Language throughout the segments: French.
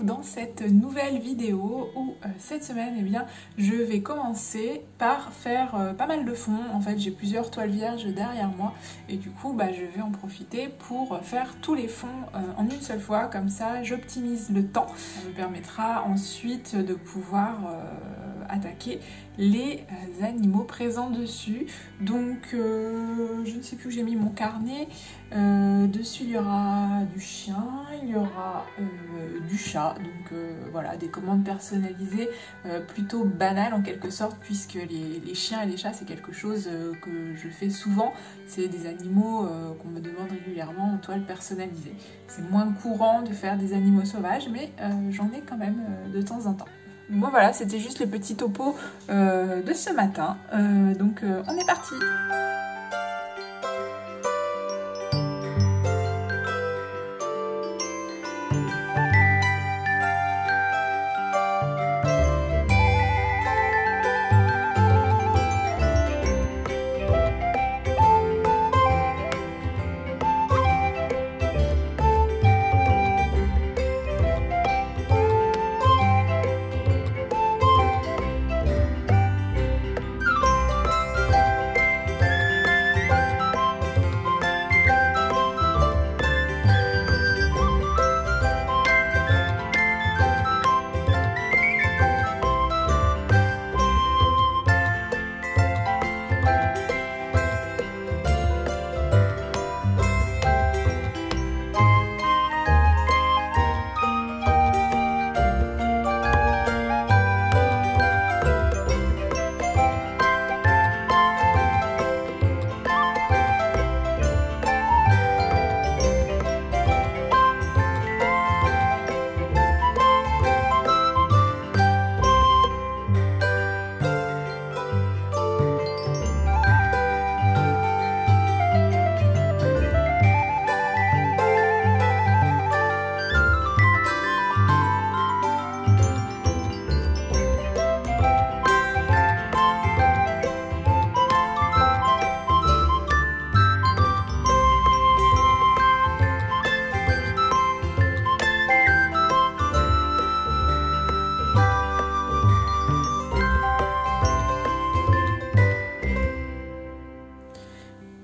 retrouve dans cette nouvelle vidéo où cette semaine, eh bien, je vais commencer par faire pas mal de fonds. En fait, j'ai plusieurs toiles vierges derrière moi et du coup, je vais en profiter pour faire tous les fonds en une seule fois. Comme ça, j'optimise le temps. Ça me permettra ensuite de pouvoir attaquer les animaux présents dessus. Donc, je ne sais plus où j'ai mis mon carnet. Dessus, il y aura du chien, il y aura du chat, donc voilà, des commandes personnalisées plutôt banales en quelque sorte, puisque les chiens et les chats c'est quelque chose que je fais souvent. C'est des animaux qu'on me demande régulièrement en toile personnalisée. C'est moins courant de faire des animaux sauvages, mais j'en ai quand même de temps en temps. Bon voilà, c'était juste le petit topo de ce matin, donc on est parti.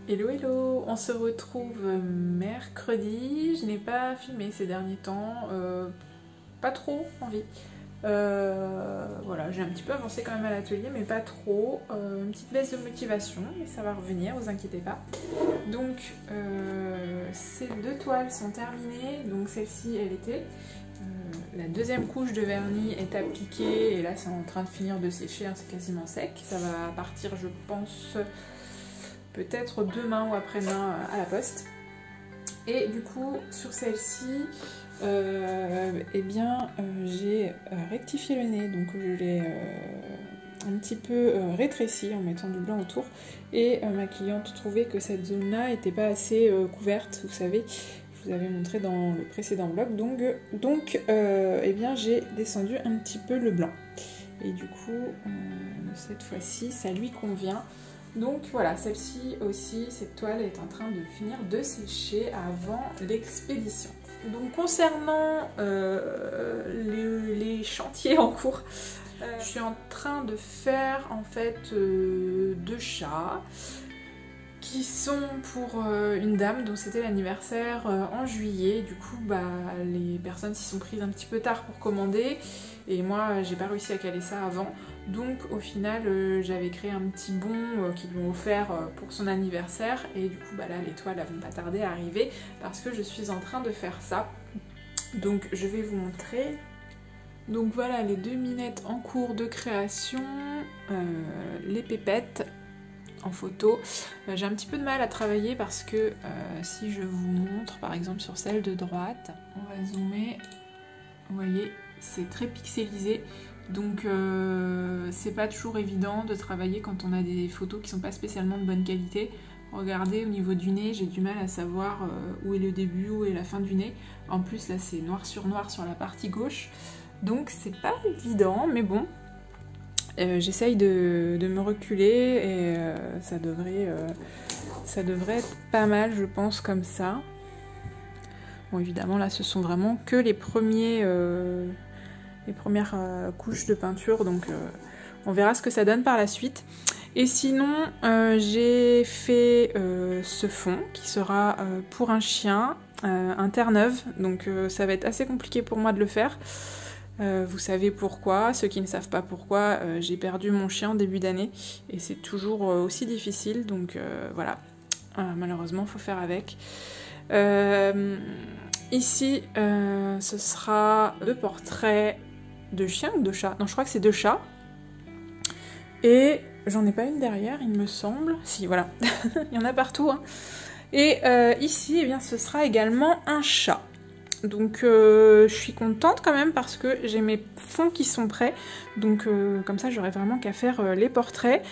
Hello hello, on se retrouve mercredi. Je n'ai pas filmé ces derniers temps, pas trop envie. Voilà, j'ai un petit peu avancé quand même à l'atelier, mais pas trop. Une petite baisse de motivation, mais ça va revenir, vous inquiétez pas. Donc, ces deux toiles sont terminées. Donc celle-ci, elle était. La deuxième couche de vernis est appliquée et là, c'est en train de finir de sécher, hein, c'est quasiment sec. Ça va partir, je pense, peut-être demain ou après-demain à la poste. Et du coup, sur celle-ci, j'ai rectifié le nez, donc je l'ai un petit peu rétréci en mettant du blanc autour. Et ma cliente trouvait que cette zone-là n'était pas assez couverte, vous savez, je vous avais montré dans le précédent vlog. Donc j'ai descendu un petit peu le blanc. Et du coup, cette fois-ci, ça lui convient. Donc voilà, celle-ci aussi, cette toile est en train de finir de sécher avant l'expédition. Donc concernant les chantiers en cours, je suis en train de faire en fait deux chats qui sont pour une dame dont c'était l'anniversaire en juillet. Du coup, les personnes s'y sont prises un petit peu tard pour commander et moi j'ai pas réussi à caler ça avant. Donc au final j'avais créé un petit bon qu'ils lui ont offert pour son anniversaire et du coup là les toiles vont pas tarder à arriver parce que je suis en train de faire ça. Donc je vais vous montrer. Donc voilà les deux minettes en cours de création, les pépettes en photo. J'ai un petit peu de mal à travailler parce que si je vous montre par exemple sur celle de droite, on va zoomer, vous voyez c'est très pixelisé. Donc c'est pas toujours évident de travailler quand on a des photos qui sont pas spécialement de bonne qualité. Regardez au niveau du nez, j'ai du mal à savoir où est le début, où est la fin du nez. En plus là c'est noir sur la partie gauche. Donc c'est pas évident, mais bon. J'essaye de me reculer et ça devrait être pas mal je pense comme ça. Bon, évidemment, là, ce sont vraiment que les premières couches de peinture, donc on verra ce que ça donne par la suite. Et sinon, j'ai fait ce fond qui sera pour un chien, un Terre-Neuve, donc ça va être assez compliqué pour moi de le faire. Vous savez pourquoi, ceux qui ne savent pas pourquoi, j'ai perdu mon chien en début d'année et c'est toujours aussi difficile, donc voilà, malheureusement il faut faire avec. Ici, ce sera 2 portraits de chiens ou de chats, non je crois que c'est 2 chats, et j'en ai pas une derrière il me semble, si voilà, il y en a partout, hein. Et ici, eh bien, ce sera également un chat. Donc je suis contente quand même parce que j'ai mes fonds qui sont prêts, donc comme ça j'aurai vraiment qu'à faire les portraits.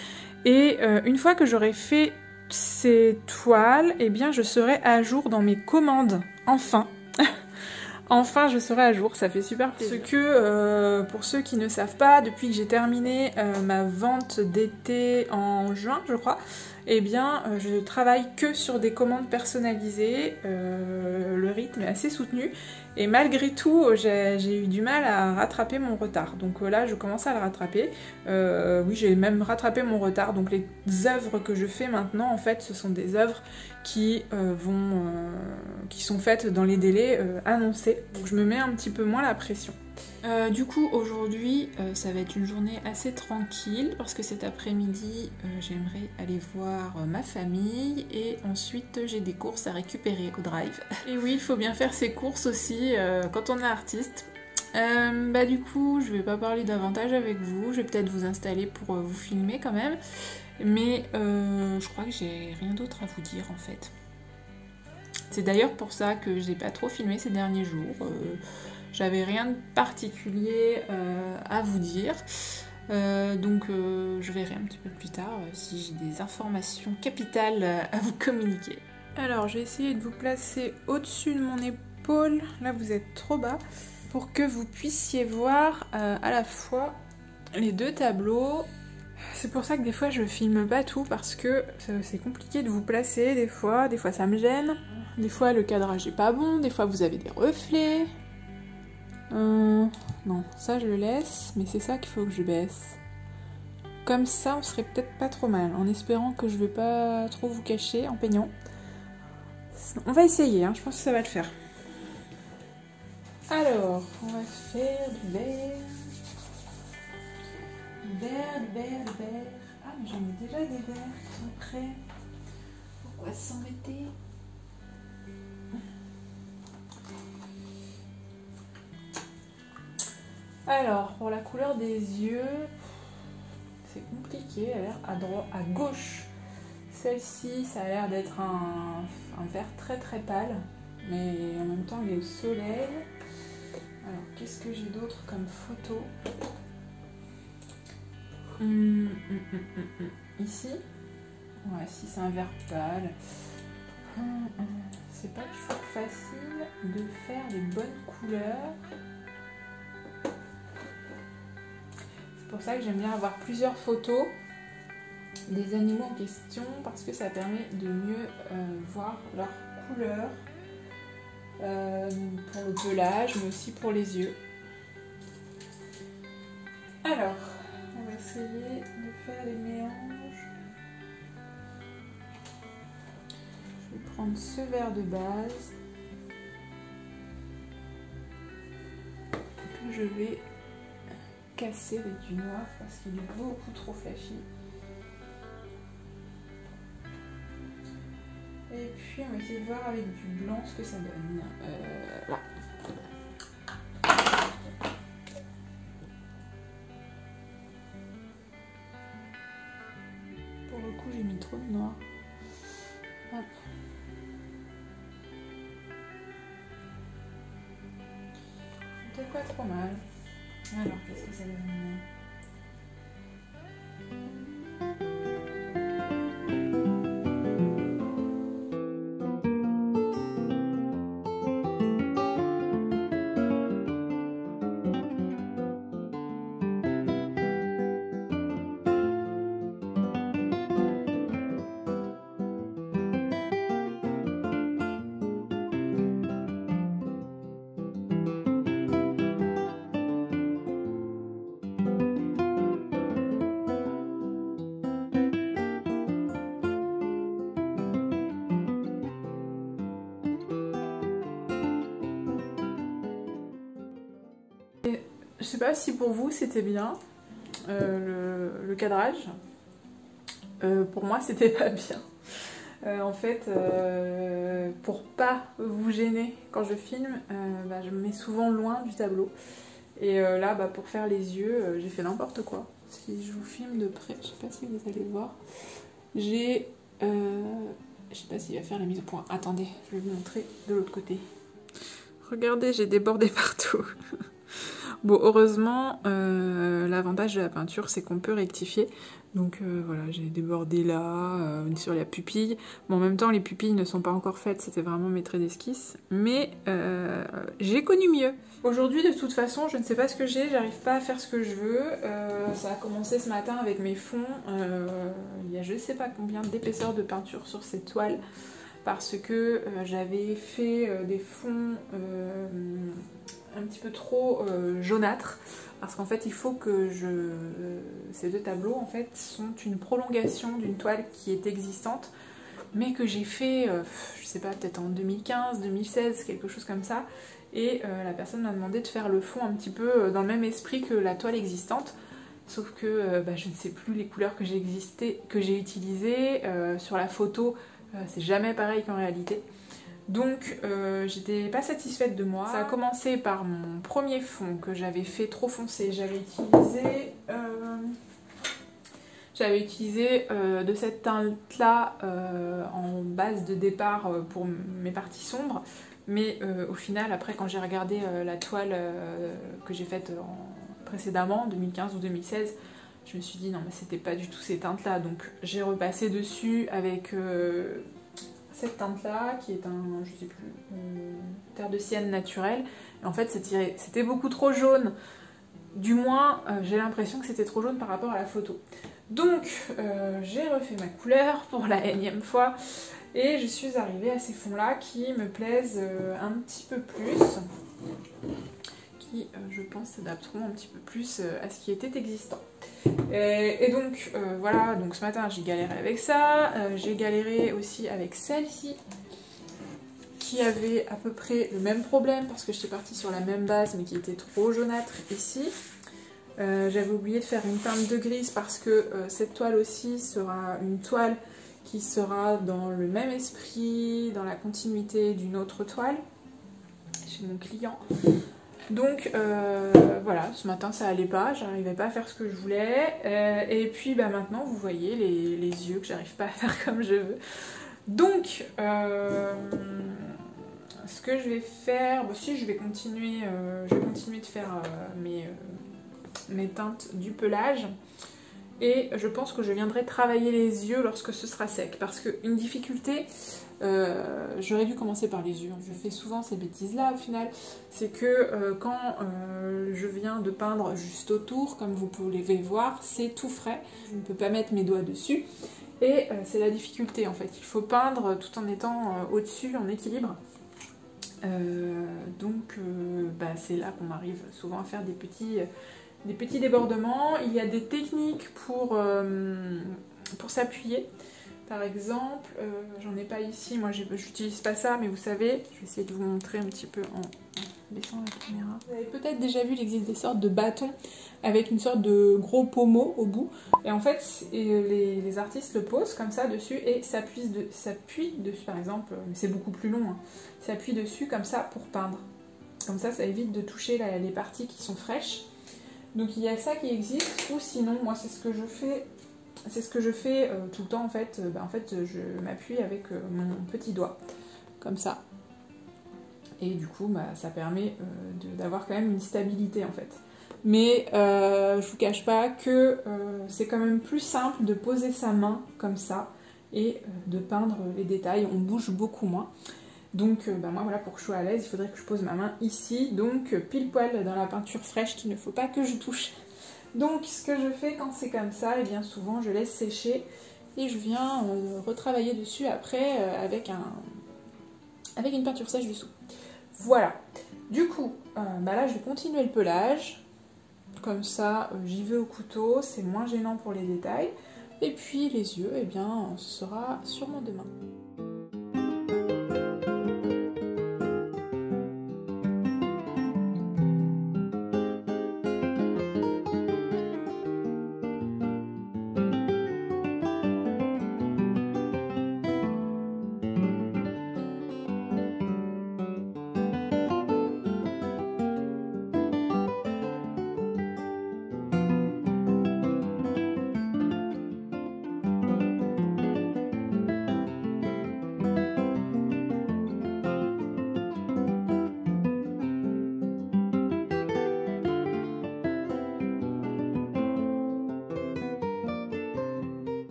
Et une fois que j'aurai fait ces toiles, eh bien je serai à jour dans mes commandes, enfin. Enfin je serai à jour, ça fait super plaisir. Parce que pour ceux qui ne savent pas, depuis que j'ai terminé ma vente d'été en juin je crois, eh bien je travaille que sur des commandes personnalisées, le rythme est assez soutenu et malgré tout j'ai eu du mal à rattraper mon retard, donc là je commence à le rattraper, oui j'ai même rattrapé mon retard, donc les œuvres que je fais maintenant en fait ce sont des œuvres qui sont faites dans les délais annoncés, donc je me mets un petit peu moins la pression. Du coup aujourd'hui ça va être une journée assez tranquille parce que cet après-midi j'aimerais aller voir ma famille et ensuite j'ai des courses à récupérer au drive. Et oui, il faut bien faire ses courses aussi quand on est artiste. Du coup je vais pas parler davantage avec vous, je vais peut-être vous installer pour vous filmer quand même, mais je crois que j'ai rien d'autre à vous dire en fait. C'est d'ailleurs pour ça que j'ai pas trop filmé ces derniers jours. J'avais rien de particulier à vous dire, donc je verrai un petit peu plus tard si j'ai des informations capitales à vous communiquer. Alors j'ai essayé de vous placer au-dessus de mon épaule, là vous êtes trop bas, pour que vous puissiez voir à la fois les 2 tableaux. C'est pour ça que des fois je filme pas tout parce que c'est compliqué de vous placer des fois ça me gêne, des fois le cadrage est pas bon, des fois vous avez des reflets. Non, ça je le laisse, mais c'est ça qu'il faut que je baisse. Comme ça, on serait peut-être pas trop mal, en espérant que je vais pas trop vous cacher en peignant. On va essayer, hein, je pense que ça va le faire. Alors, on va faire du vert. Du vert. Ah, mais j'en ai déjà des verts qui sont prêts. Pourquoi s'embêter ? Alors, pour la couleur des yeux, c'est compliqué, elle a l'air à gauche. Celle-ci, ça a l'air d'être un vert très très pâle, mais en même temps il est au soleil. Alors, qu'est-ce que j'ai d'autre comme photo ? Ici, ouais, si c'est un vert pâle. C'est pas toujours facile de faire les bonnes couleurs. C'est pour ça que j'aime bien avoir plusieurs photos des animaux en question parce que ça permet de mieux voir leur couleur pour le pelage mais aussi pour les yeux. Alors, on va essayer de faire les mélanges. Je vais prendre ce vert de base. Je vais casser avec du noir parce qu'il est beaucoup trop flashy. Et puis on va essayer de voir avec du blanc ce que ça donne. Là. Pour le coup j'ai mis trop de noir. Hop. Peut-être pas trop mal. Alors qu'est-ce que ça donne ? Et je sais pas si pour vous c'était bien le cadrage. Pour moi c'était pas bien. En fait, pour pas vous gêner quand je filme, je me mets souvent loin du tableau. Et là, pour faire les yeux, j'ai fait n'importe quoi. Si je vous filme de près, je sais pas si vous allez voir. J'ai... je sais pas s'il va faire la mise au point. Attendez, je vais vous montrer de l'autre côté. Regardez, j'ai débordé partout. Bon, heureusement, l'avantage de la peinture, c'est qu'on peut rectifier. Donc voilà, j'ai débordé là, sur la pupille. Bon, en même temps, les pupilles ne sont pas encore faites, c'était vraiment mes traits d'esquisse. Mais j'ai connu mieux. Aujourd'hui, de toute façon, je ne sais pas ce que j'ai, j'arrive pas à faire ce que je veux. Ça a commencé ce matin avec mes fonds. Il y a je sais pas combien d'épaisseur de peinture sur cette toile. Parce que j'avais fait des fonds un petit peu trop jaunâtres. Parce qu'en fait, il faut que ces deux tableaux, en fait, sont une prolongation d'une toile qui est existante, mais que j'ai fait, je sais pas, peut-être en 2015, 2016, quelque chose comme ça. Et la personne m'a demandé de faire le fond un petit peu dans le même esprit que la toile existante. Sauf que je ne sais plus les couleurs que j'ai utilisées. Sur la photo, c'est jamais pareil qu'en réalité. Donc j'étais pas satisfaite de moi. Ça a commencé par mon premier fond que j'avais fait trop foncé. J'avais utilisé de cette teinte là en base de départ pour mes parties sombres. Mais au final, après quand j'ai regardé la toile que j'ai faite précédemment, 2015 ou 2016, je me suis dit non mais c'était pas du tout ces teintes là. Donc j'ai repassé dessus avec... cette teinte là qui est un, je sais plus, terre de sienne naturelle. Et en fait c'était beaucoup trop jaune, du moins j'ai l'impression que c'était trop jaune par rapport à la photo. Donc j'ai refait ma couleur pour la énième fois et je suis arrivée à ces fonds là qui me plaisent un petit peu plus, qui je pense s'adapteront un petit peu plus à ce qui était existant. Et donc voilà, donc ce matin j'ai galéré avec ça, j'ai galéré aussi avec celle-ci qui avait à peu près le même problème parce que j'étais partie sur la même base mais qui était trop jaunâtre ici. J'avais oublié de faire une teinte de grise parce que cette toile aussi sera une toile qui sera dans le même esprit, dans la continuité d'une autre toile chez mon client. Donc voilà, ce matin ça allait pas, j'arrivais pas à faire ce que je voulais. Et puis maintenant vous voyez les yeux que j'arrive pas à faire comme je veux. Donc ce que je vais faire, si je vais continuer de faire mes teintes du pelage. Et je pense que je viendrai travailler les yeux lorsque ce sera sec. Parce qu'une difficulté, j'aurais dû commencer par les yeux. Je fais souvent ces bêtises-là au final. C'est que quand je viens de peindre juste autour, comme vous pouvez voir, c'est tout frais. Je ne peux pas mettre mes doigts dessus. Et c'est la difficulté en fait. Il faut peindre tout en étant au-dessus, en équilibre. Donc c'est là qu'on arrive souvent à faire des petits débordements. Il y a des techniques pour s'appuyer. Par exemple, j'en ai pas ici, moi j'utilise pas ça, mais vous savez, je vais essayer de vous montrer un petit peu en baissant la caméra. Vous avez peut-être déjà vu, il existe des sortes de bâtons avec une sorte de gros pommeau au bout. Et en fait, les artistes le posent comme ça dessus et s'appuient dessus, par exemple, mais c'est beaucoup plus long, hein, s'appuient dessus comme ça pour peindre. Comme ça évite de toucher les parties qui sont fraîches. Donc il y a ça qui existe, ou sinon, moi c'est ce que je fais. C'est ce que je fais tout le temps en fait. Je m'appuie avec mon petit doigt, comme ça. Et du coup, ça permet d'avoir quand même une stabilité en fait. Mais je vous cache pas que c'est quand même plus simple de poser sa main comme ça et de peindre les détails. On bouge beaucoup moins. Donc moi voilà, pour que je sois à l'aise, il faudrait que je pose ma main ici, donc pile poil dans la peinture fraîche qu'il ne faut pas que je touche. Donc ce que je fais quand c'est comme ça, et bien souvent je laisse sécher et je viens retravailler dessus après avec une peinture sèche dessous. Voilà, du coup là je vais continuer le pelage, comme ça j'y vais au couteau, c'est moins gênant pour les détails. Et puis les yeux, eh bien ce sera sûrement demain.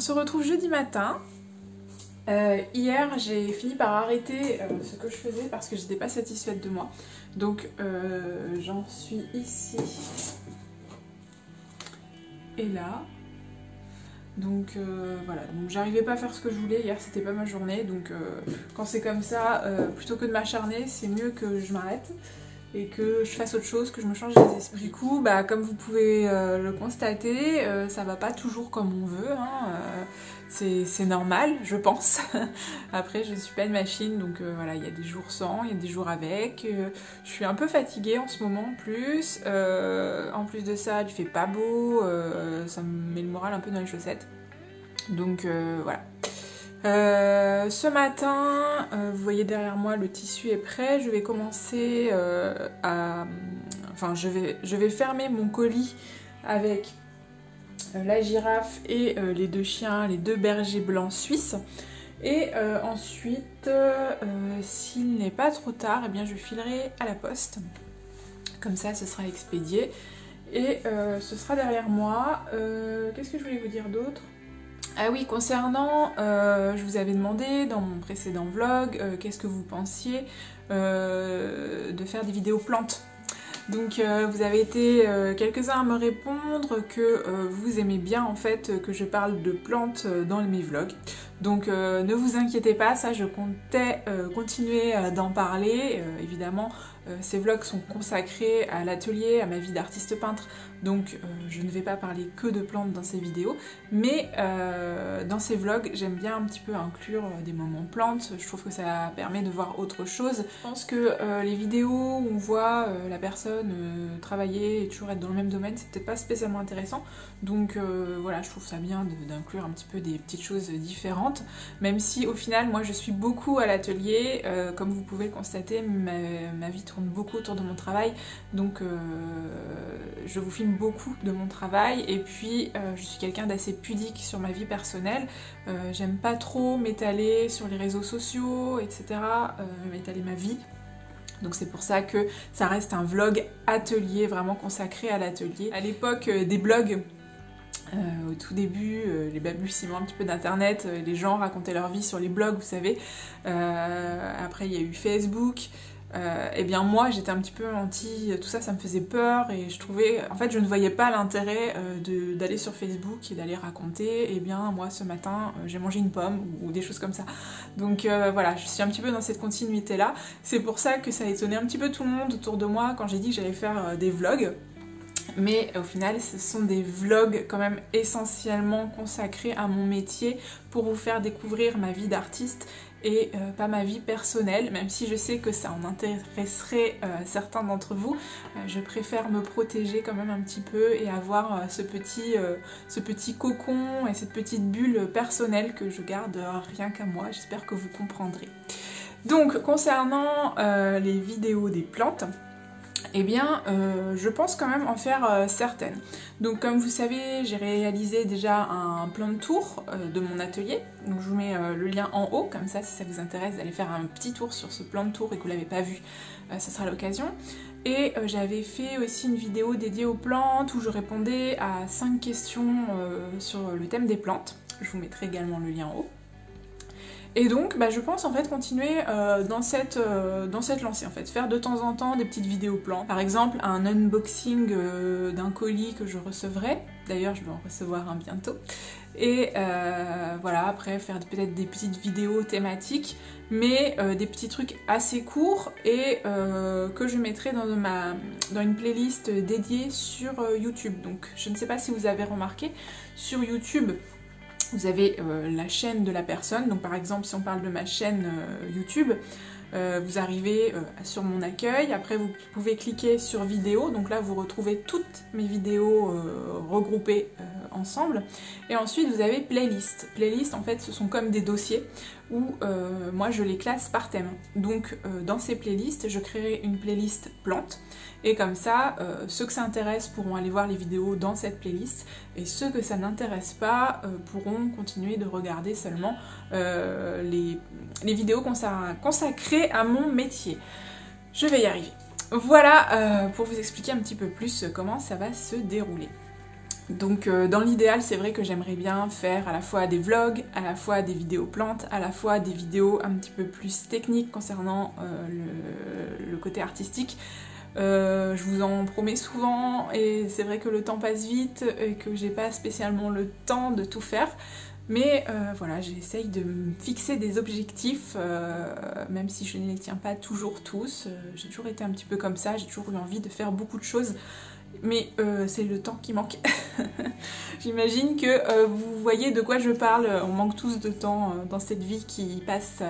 se retrouve jeudi matin. Hier j'ai fini par arrêter ce que je faisais parce que j'étais pas satisfaite de moi. Donc j'en suis ici et là. Donc voilà, donc j'arrivais pas à faire ce que je voulais, hier c'était pas ma journée, donc quand c'est comme ça, plutôt que de m'acharner, c'est mieux que je m'arrête et que je fasse autre chose, que je me change les esprits. Du coup, bah, comme vous pouvez le constater, ça va pas toujours comme on veut, hein, c'est normal, je pense. Après, je suis pas une machine, donc voilà, il y a des jours sans, il y a des jours avec. Je suis un peu fatiguée en ce moment en plus de ça, il fait pas beau, ça me met le moral un peu dans les chaussettes. Donc voilà. Ce matin, vous voyez derrière moi, le tissu est prêt. Je vais commencer Enfin, je vais fermer mon colis avec la girafe et les deux chiens, les deux bergers blancs suisses. Et ensuite, s'il n'est pas trop tard, eh bien, je filerai à la poste. Comme ça, ce sera expédié. Et ce sera derrière moi. Qu'est-ce que je voulais vous dire d'autre ? Ah oui, concernant, je vous avais demandé dans mon précédent vlog, qu'est-ce que vous pensiez de faire des vidéos plantes. Donc vous avez été quelques-uns à me répondre que vous aimez bien en fait que je parle de plantes dans mes vlogs. Donc ne vous inquiétez pas, ça je comptais continuer d'en parler. Évidemment, ces vlogs sont consacrés à l'atelier, à ma vie d'artiste peintre, donc je ne vais pas parler que de plantes dans ces vidéos, mais dans ces vlogs, j'aime bien un petit peu inclure des moments plantes, je trouve que ça permet de voir autre chose. Je pense que les vidéos où on voit la personne travailler et toujours être dans le même domaine, c'est peut-être pas spécialement intéressant, donc voilà, je trouve ça bien d'inclure un petit peu des petites choses différentes, même si au final, moi je suis beaucoup à l'atelier, comme vous pouvez le constater, ma vie tourne beaucoup autour de mon travail, donc je vous filme beaucoup de mon travail, et puis je suis quelqu'un d'assez pudique sur ma vie personnelle, j'aime pas trop m'étaler sur les réseaux sociaux, etc., m'étaler ma vie. Donc c'est pour ça que ça reste un vlog atelier, vraiment consacré à l'atelier. À l'époque des blogs, au tout début, les balbutiements un petit peu d'internet, les gens racontaient leur vie sur les blogs, vous savez. Après il y a eu Facebook. Et bien moi j'étais un petit peu anti, tout ça, ça me faisait peur et je trouvais, en fait je ne voyais pas l'intérêt d'aller sur Facebook et d'aller raconter, et bien moi ce matin j'ai mangé une pomme ou des choses comme ça. Donc voilà, je suis un petit peu dans cette continuité là, c'est pour ça que ça a étonné un petit peu tout le monde autour de moi quand j'ai dit que j'allais faire des vlogs. Mais au final, ce sont des vlogs quand même essentiellement consacrés à mon métier pour vous faire découvrir ma vie d'artiste et pas ma vie personnelle, même si je sais que ça en intéresserait certains d'entre vous. Je préfère me protéger quand même un petit peu et avoir ce petit cocon et cette petite bulle personnelle que je garde rien qu'à moi. J'espère que vous comprendrez. Donc concernant les vidéos des plantes, eh bien, je pense quand même en faire certaines. Donc comme vous savez, j'ai réalisé déjà un plan de tour de mon atelier. Donc je vous mets le lien en haut, comme ça si ça vous intéresse d'aller faire un petit tour sur ce plan de tour et que vous ne l'avez pas vu, ça sera l'occasion. Et j'avais fait aussi une vidéo dédiée aux plantes où je répondais à 5 questions sur le thème des plantes. Je vous mettrai également le lien en haut. Et donc bah, je pense en fait continuer dans cette lancée en fait, faire de temps en temps des petites vidéos plantes. Par exemple un unboxing d'un colis que je recevrai, d'ailleurs je vais en recevoir un bientôt. Et voilà, après faire peut-être des petites vidéos thématiques, mais des petits trucs assez courts et que je mettrai dans une playlist dédiée sur YouTube. Donc je ne sais pas si vous avez remarqué, sur YouTube, vous avez la chaîne de la personne, donc par exemple si on parle de ma chaîne YouTube, vous arrivez sur mon accueil, après vous pouvez cliquer sur vidéo, donc là vous retrouvez toutes mes vidéos regroupées ensemble, et ensuite vous avez playlist. Playlist en fait ce sont comme des dossiers où moi je les classe par thème. Donc dans ces playlists je créerai une playlist plantes, et comme ça ceux que ça intéresse pourront aller voir les vidéos dans cette playlist, et ceux que ça n'intéresse pas pourront continuer de regarder seulement les vidéos consacrées à mon métier. Je vais y arriver. Voilà pour vous expliquer un petit peu plus comment ça va se dérouler. Donc dans l'idéal, c'est vrai que j'aimerais bien faire à la fois des vlogs, à la fois des vidéos plantes, à la fois des vidéos un petit peu plus techniques concernant le côté artistique. Je vous en promets souvent et c'est vrai que le temps passe vite et que j'ai pas spécialement le temps de tout faire. Mais voilà, j'essaye de me fixer des objectifs, même si je ne les tiens pas toujours tous. J'ai toujours été un petit peu comme ça, j'ai toujours eu envie de faire beaucoup de choses. Mais c'est le temps qui manque. J'imagine que vous voyez de quoi je parle. On manque tous de temps dans cette vie qui passe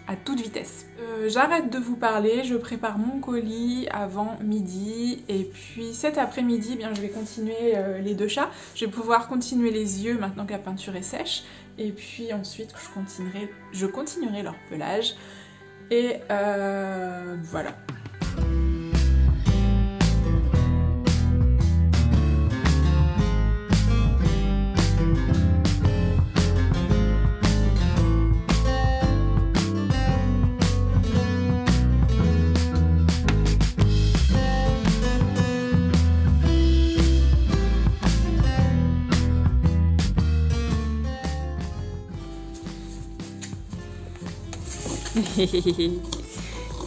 à toute vitesse. J'arrête de vous parler, je prépare mon colis avant midi. Et puis cet après-midi, bien, je vais continuer les 2 chats. Je vais pouvoir continuer les yeux maintenant que la peinture est sèche. Et puis ensuite, je continuerai leur pelage. Et voilà.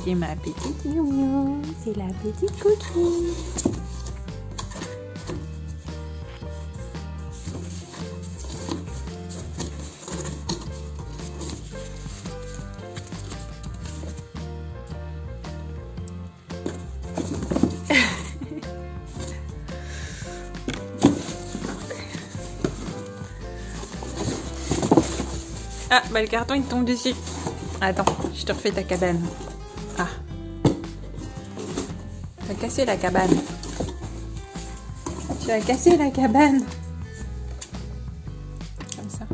C'est ma petite Miou, c'est la petite Cookie. Ah, bah le carton il tombe dessus. Attends, je te refais ta cabane. Ah. Tu as cassé la cabane. Tu as cassé la cabane. Comme ça.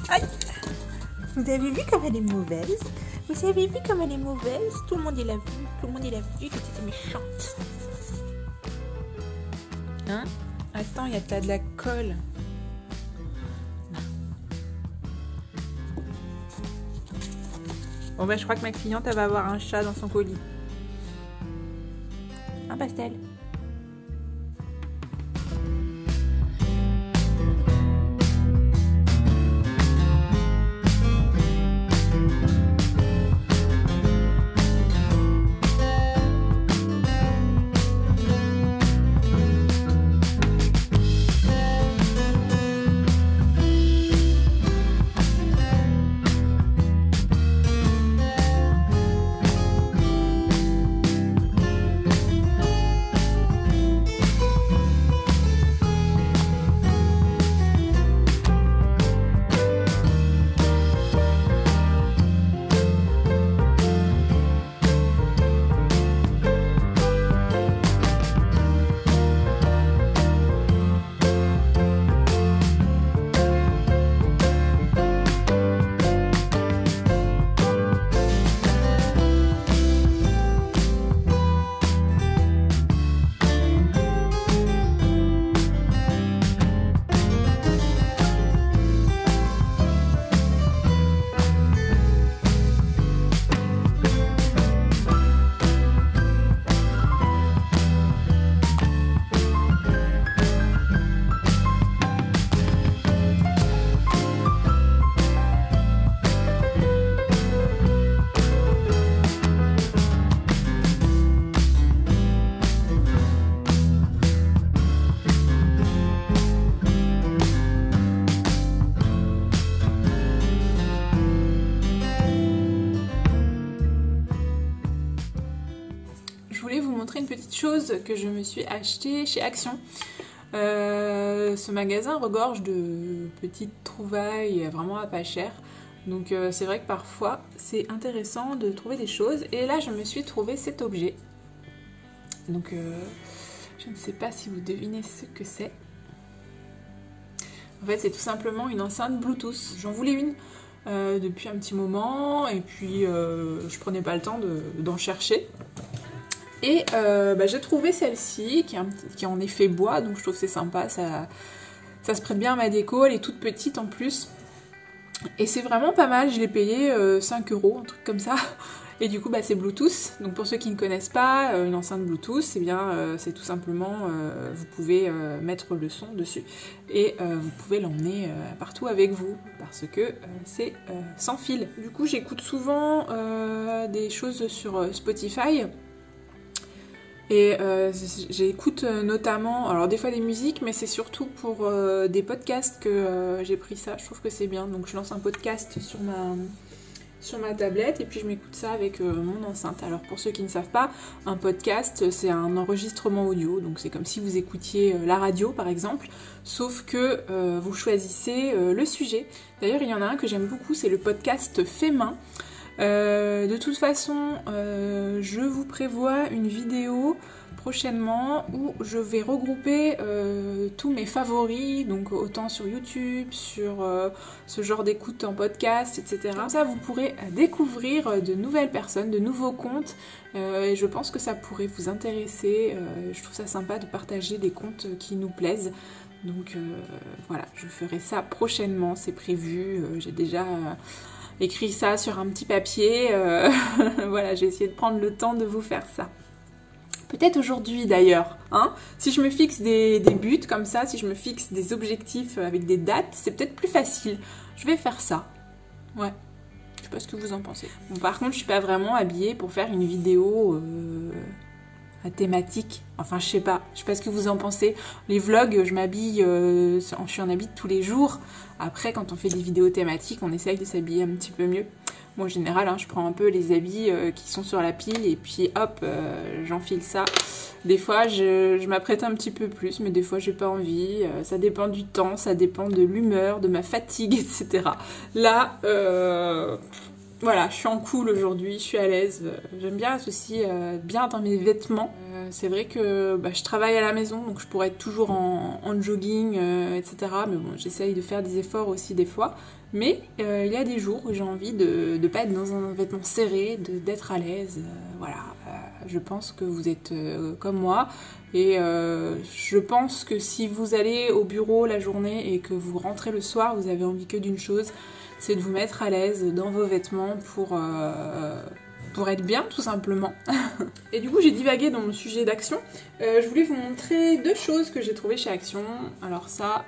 Aïe. Vous avez vu comme elle est mauvaise? Vous avez vu comme elle est mauvaise? Tout le monde l'a vu. Tout le monde l'a vu que c'était méchante. Hein? Attends, il y a de la colle. Bon bah je crois que ma cliente elle va avoir un chat dans son colis. Un pastel. Une petite chose que je me suis achetée chez Action. Ce magasin regorge de petites trouvailles vraiment à pas cher. Donc c'est vrai que parfois c'est intéressant de trouver des choses. Et là je me suis trouvé cet objet. Donc je ne sais pas si vous devinez ce que c'est. En fait c'est tout simplement une enceinte Bluetooth. J'en voulais une depuis un petit moment et puis je prenais pas le temps d'en chercher. Et j'ai trouvé celle-ci qui est en effet bois, donc je trouve que c'est sympa, ça se prête bien à ma déco, elle est toute petite en plus. Et c'est vraiment pas mal, je l'ai payé 5 €, un truc comme ça. Et du coup, bah, c'est Bluetooth. Donc pour ceux qui ne connaissent pas, une enceinte Bluetooth, eh bien, c'est tout simplement, vous pouvez mettre le son dessus et vous pouvez l'emmener partout avec vous parce que c'est sans fil. Du coup, j'écoute souvent des choses sur Spotify. Et j'écoute notamment, alors des fois des musiques, mais c'est surtout pour des podcasts que j'ai pris ça. Je trouve que c'est bien. Donc je lance un podcast sur ma tablette et puis je m'écoute ça avec mon enceinte. Alors pour ceux qui ne savent pas, un podcast c'est un enregistrement audio. Donc c'est comme si vous écoutiez la radio par exemple, sauf que vous choisissez le sujet. D'ailleurs il y en a un que j'aime beaucoup, c'est le podcast Fait main. De toute façon, je vous prévois une vidéo prochainement où je vais regrouper tous mes favoris, donc autant sur YouTube, sur ce genre d'écoute en podcast, etc. Comme ça, vous pourrez découvrir de nouvelles personnes, de nouveaux comptes, et je pense que ça pourrait vous intéresser. Je trouve ça sympa de partager des comptes qui nous plaisent. Donc voilà, je ferai ça prochainement, c'est prévu, j'ai déjà... écrit ça sur un petit papier, voilà, j'ai essayé de prendre le temps de vous faire ça. Peut-être aujourd'hui d'ailleurs, hein, si je me fixe des buts comme ça, si je me fixe des objectifs avec des dates, c'est peut-être plus facile. Je vais faire ça, ouais, je sais pas ce que vous en pensez. Bon, par contre, je suis pas vraiment habillée pour faire une vidéo... à thématique, enfin je sais pas ce que vous en pensez. Les vlogs, je m'habille, je suis en habit tous les jours. Après quand on fait des vidéos thématiques, on essaye de s'habiller un petit peu mieux. Moi en général, hein, je prends un peu les habits qui sont sur la pile et puis hop, j'enfile ça. Des fois je m'apprête un petit peu plus, mais des fois j'ai pas envie. Ça dépend du temps, ça dépend de l'humeur, de ma fatigue, etc. Là, voilà, je suis en cool aujourd'hui, je suis à l'aise. J'aime bien être aussi bien dans mes vêtements. C'est vrai que je travaille à la maison, donc je pourrais être toujours en jogging, etc. Mais bon, j'essaye de faire des efforts aussi des fois. Mais il y a des jours où j'ai envie de ne pas être dans un vêtement serré, d'être à l'aise. Voilà, je pense que vous êtes comme moi. Et je pense que si vous allez au bureau la journée et que vous rentrez le soir, vous avez envie que d'une chose, c'est de vous mettre à l'aise dans vos vêtements pour être bien, tout simplement. Et du coup, j'ai divagué dans mon sujet d'Action. Je voulais vous montrer deux choses que j'ai trouvées chez Action. Alors ça,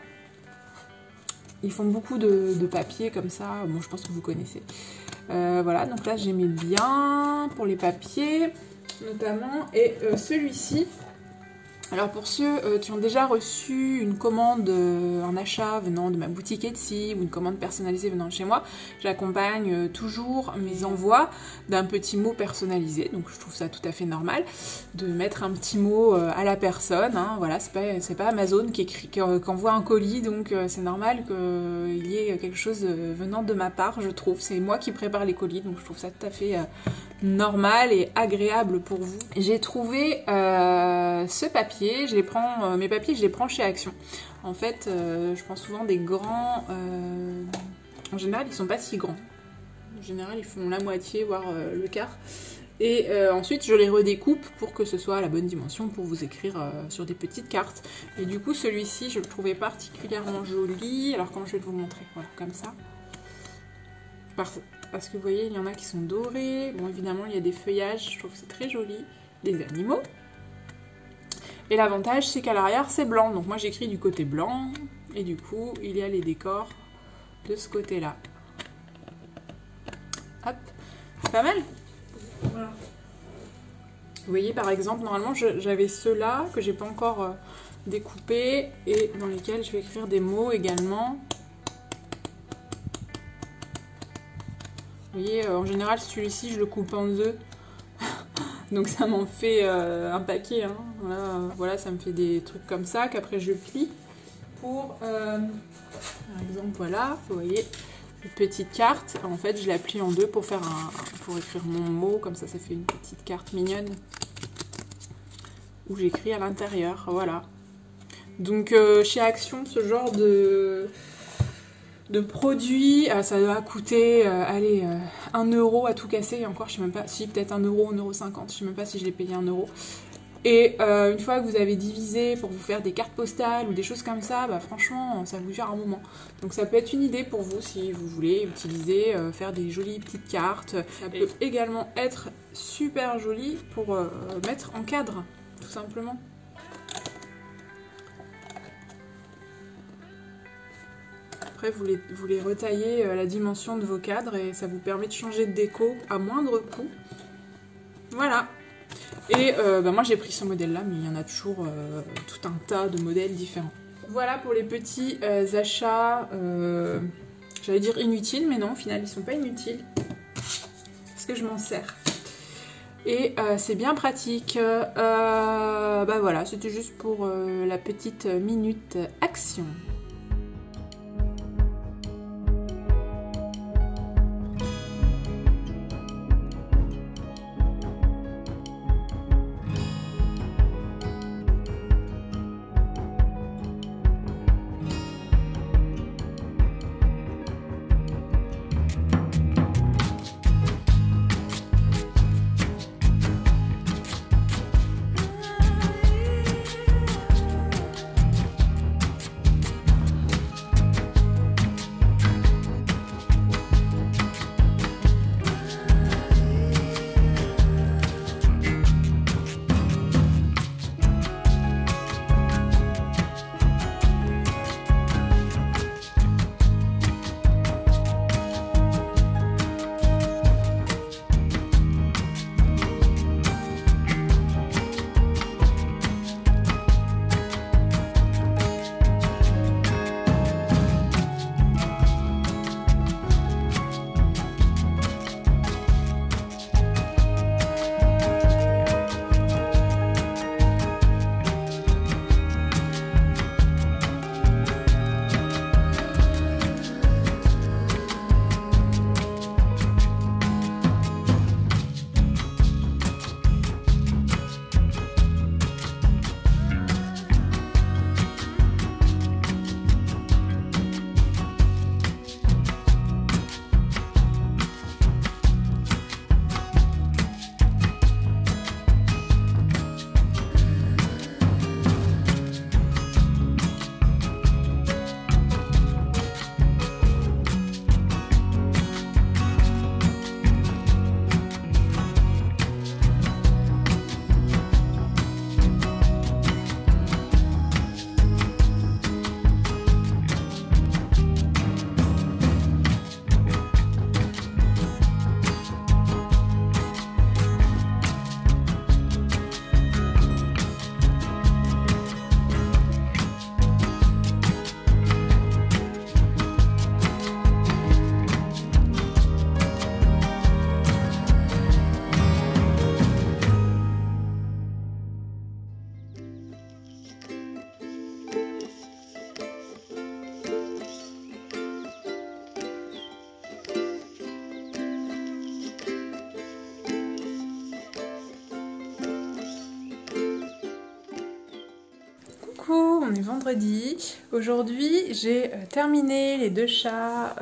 ils font beaucoup de papier comme ça. Bon, je pense que vous connaissez. Voilà, donc là, j'aimais bien pour les papiers, notamment. Et celui-ci... Alors pour ceux qui ont déjà reçu une commande, un achat venant de ma boutique Etsy ou une commande personnalisée venant de chez moi, j'accompagne toujours mes envois d'un petit mot personnalisé. Donc je trouve ça tout à fait normal de mettre un petit mot à la personne. Hein. Voilà, c'est pas Amazon qui envoie un colis, donc c'est normal qu'il y ait quelque chose venant de ma part, je trouve. C'est moi qui prépare les colis, donc je trouve ça tout à fait normal et agréable pour vous. J'ai trouvé ce papier. Mes papiers, je les prends chez Action. En fait, je prends souvent des grands... en général, ils sont pas si grands. En général, ils font la moitié, voire le quart. Et ensuite, je les redécoupe pour que ce soit à la bonne dimension pour vous écrire sur des petites cartes. Et du coup, celui-ci, je le trouvais particulièrement joli. Alors, comment je vais vous montrer? Voilà, comme ça. Parce que vous voyez, il y en a qui sont dorés. Bon, évidemment, il y a des feuillages. Je trouve que c'est très joli. Des animaux. Et l'avantage, c'est qu'à l'arrière, c'est blanc. Donc moi, j'écris du côté blanc. Et du coup, il y a les décors de ce côté-là. Hop. C'est pas mal. Voilà. Vous voyez, par exemple, normalement, j'avais ceux-là que j'ai pas encore découpés et dans lesquels je vais écrire des mots également. Vous voyez, en général, celui-ci, je le coupe en deux. Donc ça m'en fait un paquet, hein. Voilà, ça me fait des trucs comme ça qu'après je plie pour, par exemple, voilà, vous voyez, une petite carte. En fait, je la plie en deux pour écrire mon mot, comme ça fait une petite carte mignonne où j'écris à l'intérieur, voilà. Donc chez Action, ce genre de produits, ça doit coûter, 1 € à tout casser, et encore je sais même pas, si peut-être 1 €, 1,50 €, je sais même pas si je l'ai payé 1 €. Et une fois que vous avez divisé pour vous faire des cartes postales ou des choses comme ça, bah franchement ça vous dure un moment. Donc ça peut être une idée pour vous si vous voulez utiliser, faire des jolies petites cartes. Ça peut également être super joli pour mettre en cadre, tout simplement. Après vous les retaillez la dimension de vos cadres et ça vous permet de changer de déco à moindre coût. Voilà. Et moi j'ai pris ce modèle là, mais il y en a toujours tout un tas de modèles différents. Voilà pour les petits achats, j'allais dire inutiles, mais non au final ils sont pas inutiles. Parce que je m'en sers. Et c'est bien pratique. Bah voilà, c'était juste pour la petite minute action. On est vendredi. Aujourd'hui, j'ai terminé les 2 chats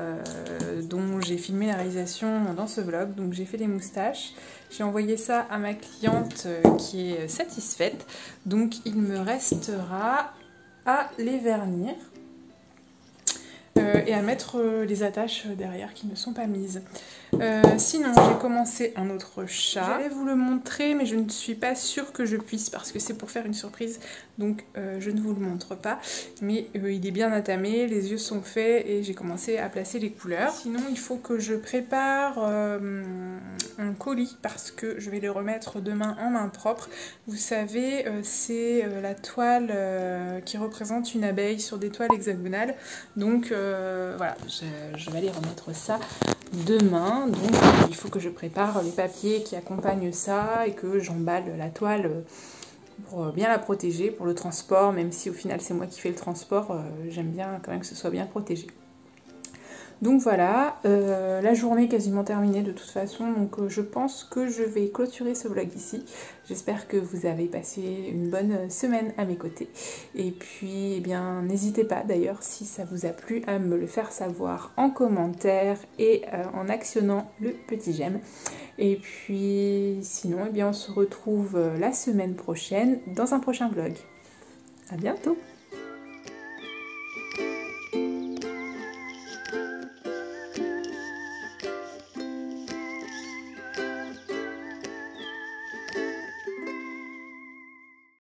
dont j'ai filmé la réalisation dans ce vlog. Donc j'ai fait les moustaches. J'ai envoyé ça à ma cliente qui est satisfaite. Donc il me restera à les vernir et à mettre les attaches derrière qui ne sont pas mises. Sinon, j'ai commencé un autre chat. J'allais vous le montrer, mais je ne suis pas sûre que je puisse parce que c'est pour faire une surprise. Donc je ne vous le montre pas. Mais il est bien attamé, les yeux sont faits et j'ai commencé à placer les couleurs. Sinon, il faut que je prépare un colis parce que je vais le remettre demain en main propre. Vous savez, c'est la toile qui représente une abeille sur des toiles hexagonales. Donc voilà, je vais aller remettre ça demain. Donc il faut que je prépare les papiers qui accompagnent ça et que j'emballe la toile pour bien la protéger pour le transport, même si au final c'est moi qui fais le transport, j'aime bien quand même que ce soit bien protégé. Donc voilà, la journée est quasiment terminée de toute façon, donc je pense que je vais clôturer ce vlog ici. J'espère que vous avez passé une bonne semaine à mes côtés. Et puis, eh bien, n'hésitez pas d'ailleurs, si ça vous a plu, à me le faire savoir en commentaire et en actionnant le petit j'aime. Et puis sinon, eh bien, on se retrouve la semaine prochaine dans un prochain vlog. À bientôt!